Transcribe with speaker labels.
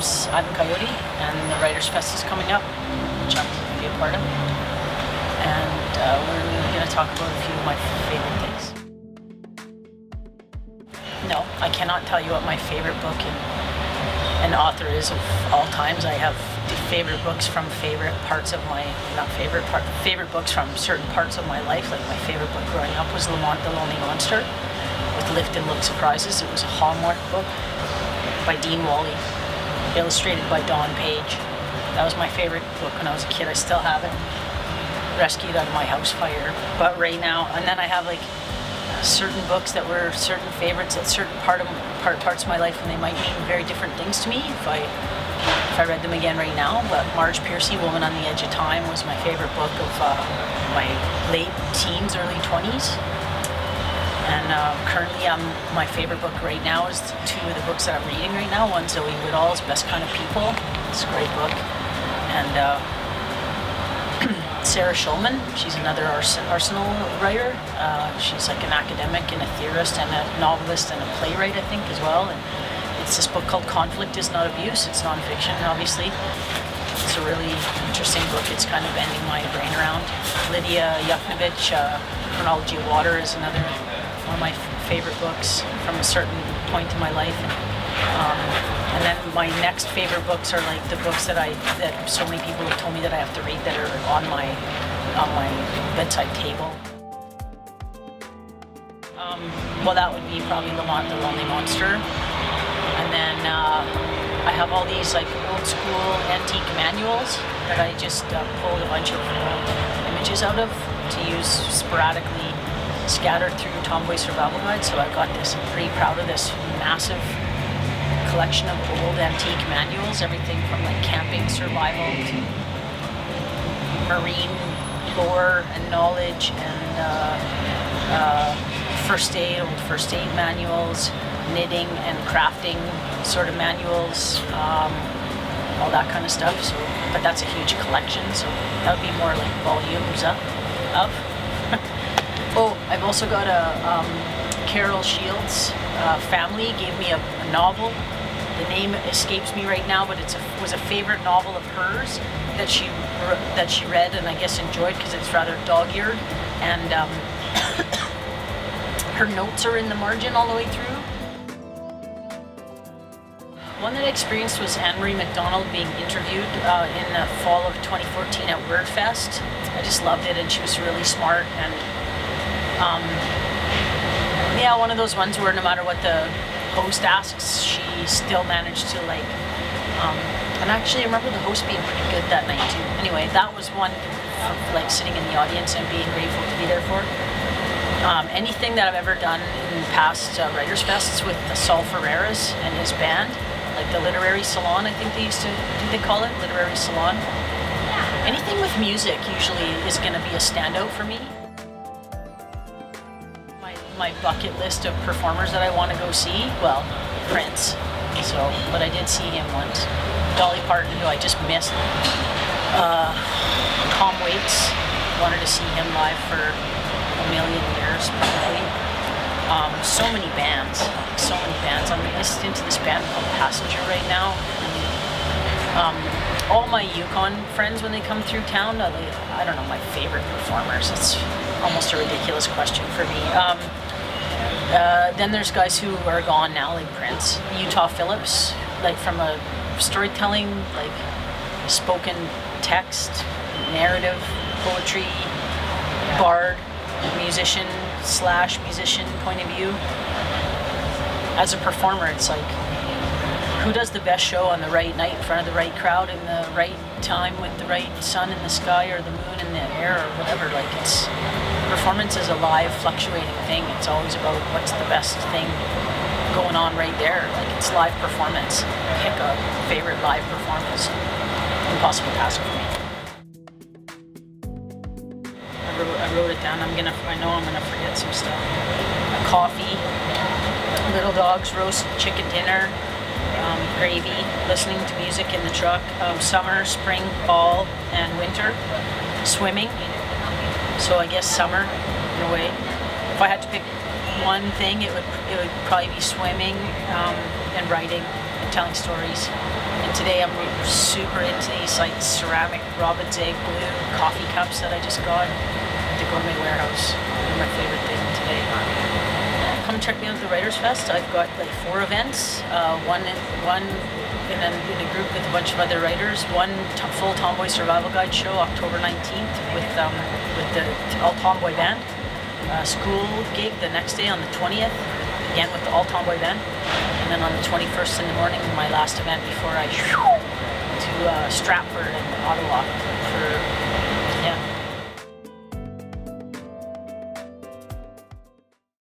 Speaker 1: name's Ivan Coyote, and the Writers Fest is coming up, which I'm going to be a part of. And we're going to talk about a few of my favorite things. No, I cannot tell you what my favorite book and author is of all times. I have favorite books from favorite parts of my, favorite books from certain parts of my life. Like my favorite book growing up was Lamont the Lonely Monster with Lift and Look Surprises. It was a Hallmark book by Dean Wally, illustrated by Don Page. That was my favorite book when I was a kid. I still have it. Rescued out of my house fire. But right now, and then I have like certain books that were certain favorites at certain parts of my life, and they might mean very different things to me if I read them again right now. But Marge Piercy, Woman on the Edge of Time, was my favorite book of my late teens, early 20s. And currently, my favorite book right now is two of the books that I'm reading right now. One's Zoe Woodall's Best Kind of People. It's a great book. And Sarah Schulman, she's another Arsenal writer. She's like an academic and a theorist and a novelist and a playwright, I think, as well. And it's this book called Conflict is Not Abuse. It's nonfiction, obviously. It's a really interesting book. It's kind of bending my brain around. Lydia Yuknovich, Chronology of Water, is another one of my favorite books from a certain point in my life. And then my next favorite books are like the books that so many people have told me that I have to read that are on my bedside table. Well, that would be probably Lamont the Lonely Monster. And then I have all these like old school antique manuals that I just pulled a bunch of images out of to use sporadically, scattered through Tomboy Survival Guide. So I got this, I'm pretty proud of this massive collection of old antique manuals, everything from like camping survival to marine lore and knowledge and old first aid manuals, knitting and crafting sort of manuals, all that kind of stuff. So, but that's a huge collection, so that would be more like volumes of. Oh, I've also got a Carol Shields family gave me a novel. The name escapes me right now, but was a favorite novel of hers that she read and I guess enjoyed because it's rather dog-eared, and her notes are in the margin all the way through. One that I experienced was Anne-Marie MacDonald being interviewed in the fall of 2014 at WordFest. I just loved it, and she was really smart, and yeah, one of those ones where no matter what the host asks, she still managed to like, and actually I remember the host being pretty good that night too. Anyway, that was one for like sitting in the audience and being grateful to be there for. Anything that I've ever done in past Writers Fests with Saul Ferreras and his band, like the Literary Salon, I think they call it, Literary Salon. Anything with music usually is going to be a standout for me. My bucket list of performers that I want to go see, well, Prince. So, but I did see him once. Dolly Parton, who I just missed. Tom Waits, wanted to see him live for a million years, probably. So many bands. I'm listening to this band called Passenger right now. All my Yukon friends, when they come through town, I don't know, my favorite performers. It's almost a ridiculous question for me. Then there's guys who are gone now, like Prince. Utah Phillips, like from a storytelling, like spoken text, narrative, poetry, bard, musician point of view. As a performer, it's like, who does the best show on the right night in front of the right crowd in the right time with the right sun in the sky or the moon in the air or whatever? Like, it's performance is a live, fluctuating thing. It's always about what's the best thing going on right there. Like, it's live performance. Pick a favorite live performance. Impossible task for me. I wrote it down. I know I'm gonna forget some stuff. A coffee, little dog's roast chicken dinner, gravy, listening to music in the truck, summer, spring, fall, and winter, swimming. So I guess summer, in a way. If I had to pick one thing, it would probably be swimming and writing. telling stories. And today I'm super into these like ceramic robin's egg blue coffee cups that I just got at the Gourmet Warehouse. They're my favorite thing today. Come check me out at the Writers Fest. I've got like 4 events. One and then in a group with a bunch of other writers. One full Tomboy Survival Guide show, October 19th, with the All Tomboy Band. School gig the next day on the 20th, again with the All Tomboy Band. And then on the 21st in the morning, my last event before I to Stratford and Ottawa for